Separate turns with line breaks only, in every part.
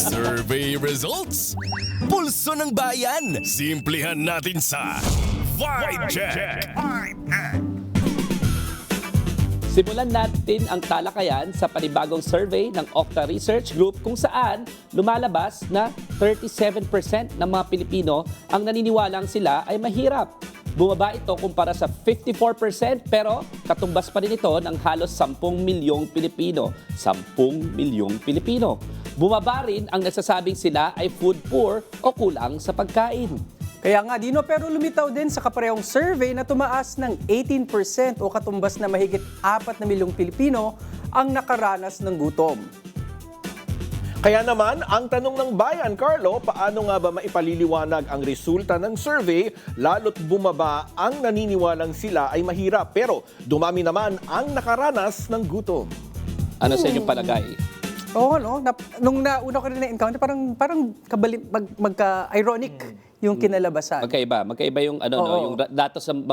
Survey results. Pulso ng bayan. Simplihan natin sa Vibe Check.
Simulan natin ang talakayan sa panibagong survey ng Okta Research Group kung saan lumalabas na 37% ng mga Pilipino ang naniniwalang sila ay mahirap. Bumaba ito kumpara sa 54% pero katumbas pa rin ito ng halos 10 milyong Pilipino. 10 milyong Pilipino. Bumaba rin ang nagsasabing sila ay food poor o kulang sa pagkain.
Kaya nga, Dino, pero lumitaw din sa kaparehong survey na tumaas ng 18% o katumbas na mahigit 4 na milyong Pilipino ang nakaranas ng gutom.
Kaya naman, ang tanong ng bayan, Carlo, paano nga ba maipaliliwanag ang resulta ng survey lalo't bumaba ang naniniwalang sila ay mahirap pero dumami naman ang nakaranas ng gutom?
Ano sa inyong palagay?
Oo, no? Nung nauna ko rin na-encounter, parang magka-ironic yung kinalabasan.
Magkaiba yung ano no,
Oo.
yung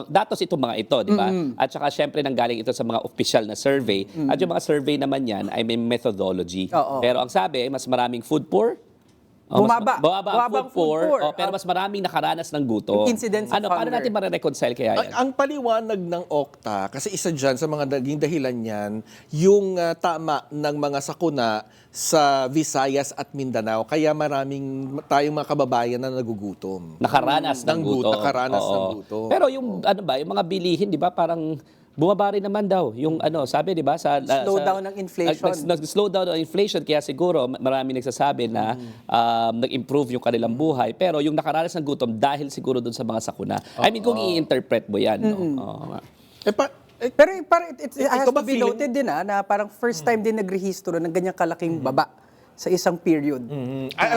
datos itong mga ito, di ba? At saka syempre nanggaling ito sa mga official na survey. At yung mga survey naman yan ay may methodology.
Oo.
Pero ang sabi, mas maraming food poor.
Bumaba.
Bumaba ang
Bumabang
food poor.
food poor.
Pero mas maraming nakaranas ng gutom.
Yung incidence of
Paano
hunger.
natin ma-reconcile kaya yan?
Ang paliwanag ng Okta, kasi isa dyan sa mga naging dahilan niyan, yung tama ng mga sakuna sa Visayas at Mindanao. Kaya maraming tayong mga kababayan na nagugutom.
Nakaranas ng gutom.
Nakaranas ng
Oo.
gutom.
Pero yung ano ba, yung mga bilihin, di ba, parang bumaba rin naman daw. Yung ano, sabi, di ba, sa
Slowdown ng inflation.
Nag-slow down ang inflation, kaya siguro marami nagsasabi na nag-improve yung kanilang buhay. Pero yung nakaranas ng gutom dahil siguro doon sa mga sakuna. I mean, kung i-interpret mo yan, no? Oo nga.
Pero parang it has
Ikaw
to
ba
be
feeling-
noted din na parang first time din nagrehistro ng ganyang kalaking baba sa isang period.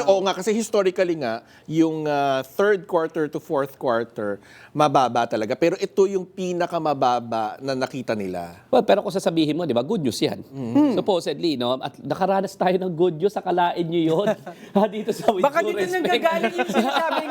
Oo nga, kasi historically nga, yung third quarter to fourth quarter, mababa talaga. Pero ito yung pinakamababa na nakita nila.
Well, pero kung sasabihin mo, di ba, good news yan. Supposedly, no? At nakaranas tayo ng good news, akalain nyo yun. Dito sa With
Baka
Due
dito nang
Respect.
gagaling yung sinasabing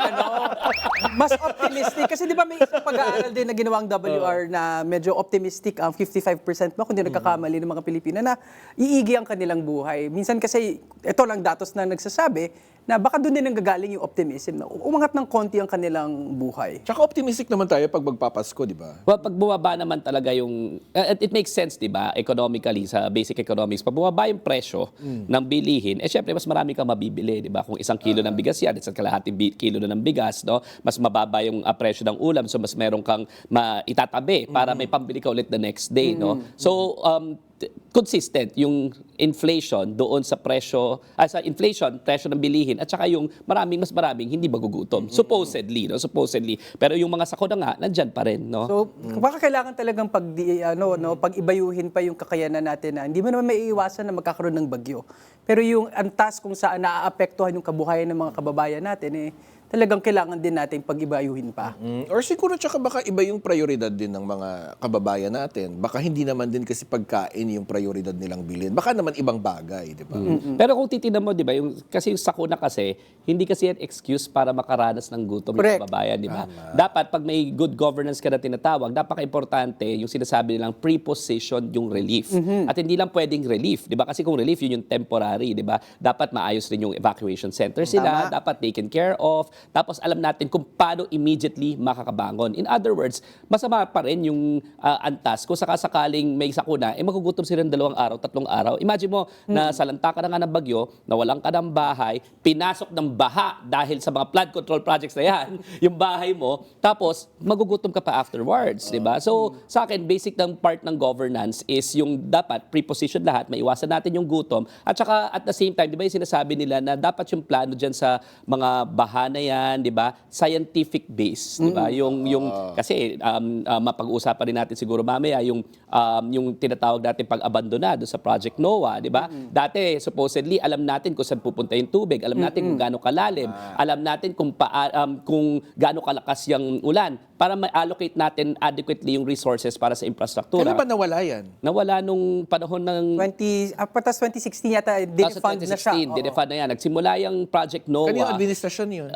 mas optimistic. Kasi di ba may isang pag-aaral din na ginawang WR na medyo optimistic ang 55% mo, kung di nagkakamali ng mga Pilipino, na iigi ang kanilang buhay. Minsan kasi, ito lang datos na nagsasabi, na baka doon din nang gagaling yung optimism na umangat ng konti ang kanilang buhay.
Tsaka optimistic naman tayo pag magpapasko, di ba?
Well, pag bumaba naman talaga yung, it makes sense, di ba, economically, sa basic economics, pag bumaba yung presyo ng bilihin, syempre, mas marami kang mabibili, di ba? Kung 1 kilo ng bigas yan, isang kalahating kilo na ng bigas, no? Mas mababa yung presyo ng ulam, so mas meron kang itatabi para may pambili ka ulit the next day, no? So, consistent yung inflation doon sa presyo, sa inflation, presyo ng bilihin, at saka yung mas maraming hindi magugutom. Supposedly, no? Supposedly. Pero yung mga sakuna nga, nandyan pa rin, no?
So, baka kailangan talagang pag-ibayuhin pa yung kakayanan natin na hindi mo naman maiiwasan na magkakaroon ng bagyo. Pero yung antas kung saan naaapektuhan yung kabuhayan ng mga kababayan natin, talagang kailangan din natin pag-ibayuhin pa.
Or siguro tsaka baka iba yung prioridad din ng mga kababayan natin. Baka hindi naman din kasi pagkain yung prioridad nilang bilhin. Baka naman ibang bagay, di ba?
Pero kung titignan mo, di ba, kasi yung sakuna kasi, hindi kasi yan excuse para makaranas ng gutom yung
Correct.
kababayan, di ba? Dapat, pag may good governance ka na tinatawag, napaka-importante yung sinasabi nilang preposition yung relief. At hindi lang pwedeng relief, di ba? Kasi kung relief, yun yung temporary, di ba? Dapat maayos rin yung evacuation center sila, dapat taken care of, tapos alam natin kung paano immediately makakabangon. In other words, masama pa rin yung antas kung sakasakaling may sakuna, magugutom sila ng 2 araw, 3 araw. Imagine mo na salanta ka na nga ng bagyo, nawalan ka ng bahay, pinasok ng baha dahil sa mga flood control projects na yan, yung bahay mo, tapos magugutom ka pa afterwards, di ba? So, sa akin, basic ng part ng governance is yung dapat preposition lahat, maiwasan natin yung gutom, at saka at the same time, di ba yung sinasabi nila na dapat yung plano dyan sa mga baha na yan, di ba? Scientific base, di ba? Kasi mapag-uusapan rin natin siguro mamaya yung tinatawag natin pag-abandonado sa Project NOAA, di ba? Dati supposedly alam natin kung saan pupunta yung tubig, alam natin kung gaano kalalim, alam natin kung gaano kalakas yung ulan para ma-allocate natin adequately yung resources para sa infrastruktura.
Kailan ba nawala yan?
Nawala nung panahon ng
Patas 2016 yata, dinefund na siya.
2016, dinefund na yan. Nagsimula yung Project NOAA.
Kanina administrasyon yun?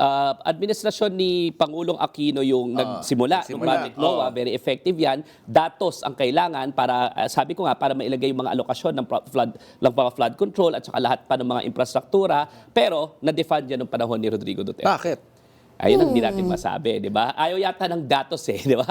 administrasyon ni Pangulong Aquino yung nagsimula ng Project NOAA, very effective yan. Datos ang kailangan para, sabi ko nga, para mailagay yung mga alokasyon ng flood control at saka lahat pa ng mga infrastruktura. Pero, na-defund yan ng panahon ni Rodrigo Duterte.
Bakit?
Ayun ang hindi natin masabi, di ba? Ayaw yata ng datos di ba?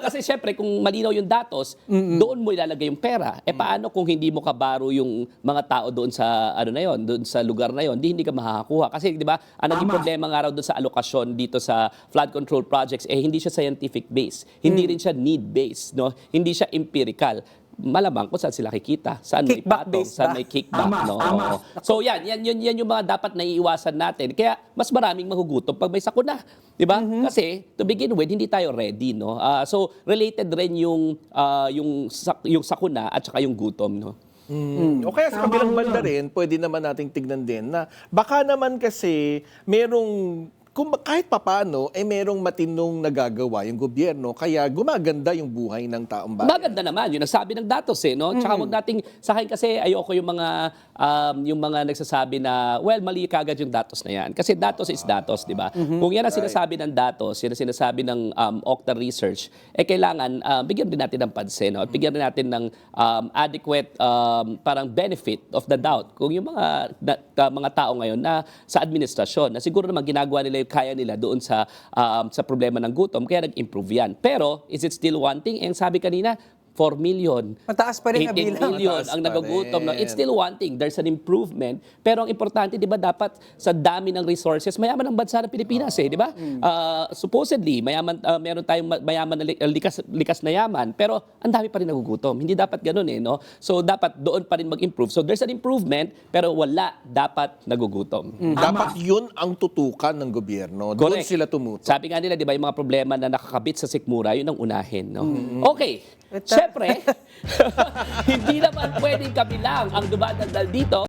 Kasi syempre, kung malinaw yung datos, doon mo ilalagay yung pera. Paano kung hindi mo kabaro yung mga tao doon sa, doon sa lugar na yon, hindi ka makakakuha. Kasi, di ba, ang naging problema nga raw doon sa alokasyon dito sa flood control projects, hindi siya scientific based. Hindi rin siya need based, no? Hindi siya empirical. Malamang kung saan sila kikita, saan may
Kickback
patong,
based
saan
ba?
may kickback. Oo. So yan yung mga dapat naiiwasan natin. Kaya mas maraming mahugutom pag may sakuna. Di ba? Kasi to begin with, hindi tayo ready. No? So related rin yung sakuna at saka yung gutom. No?
O kaya sa kabilang banda rin, pwede naman nating tignan din na baka naman kasi merong kung kahit papano, merong matinong nagagawa yung gobyerno, kaya gumaganda yung buhay ng taong bayan.
Maganda naman, yun ang sabi ng datos no? Tsaka wag nating, sa akin kasi ayoko yung mga nagsasabi na, well, mali kagad yung datos na yan. Kasi datos is datos, di ba? Kung yan ang sinasabi ng datos, yan ang sinasabi ng Okta Research, kailangan bigyan din natin ng pansin, no? At bigyan din natin ng adequate parang benefit of the doubt. Kung yung mga tao ngayon na sa administrasyon, na siguro naman ginagawa nila yung kaya nila doon sa problema ng gutom, kaya nag-improve yan. Pero, is it still wanting? Ang sabi kanina, 4 million.
Mataas pa rin ang
18
bilang.
million ang nagagutom. No? It's still wanting. There's an improvement. Pero ang importante, di ba, dapat sa dami ng resources, mayaman ang bansa ng Pilipinas, di ba? Supposedly, mayaman, meron tayong mayaman na likas na yaman, pero ang dami pa rin nagugutom. Hindi dapat ganun, no? So, dapat doon pa rin mag-improve. So, there's an improvement, pero wala dapat nagugutom.
Dapat yun ang tutukan ng gobyerno. Doon
Correct.
sila tumutok.
Sabi nga nila, di ba, yung mga problema na nakakabit sa sikmura, yun ang unahin, no? Okay. Siyempre, hindi naman pwedeng kami lang ang dumadaldal dito.